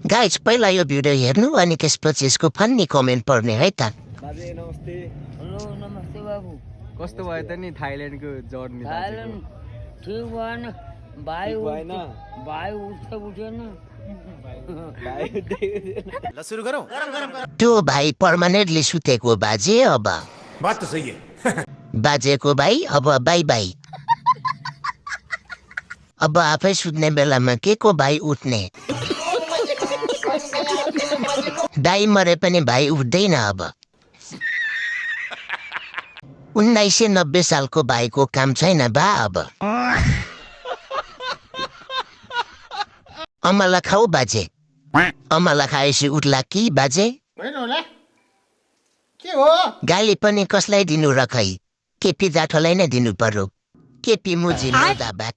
Guys पहिला यो video हेर्नु अनि त्यसपछि यसको फन्नी कमेन्ट पढ्ने है त। बाजे नमस्ते। हेलो नमस्ते बाबु। कस्तो भयो त नि थाइल्यान्डको जर्नी? थाइल्यान्ड ठिक भएन भाइ भएन। भाइ उठेन। ल सुरु गरौँ। त्यो भाइ पर्मानेन्टली सुतेको बाजे अब बात त सही है। बाजेको भाइ अब बाई बाई। अब आफै सुत्ने बेलामा के को भाइ उठ्ने? दाइ मरे पनि भाइ उठ्दैन अब। 1990 सालको भाइको काम छैन बा अब। अमला खाऊ बाजे। अमला खाएपछि उठ्ला कि बाजे? के हो? गाली पनि कसलाई दिनु र खै? केपी जाठोलाई नै दिनु पर्यो। केपी मुजी मुर्दाबाद।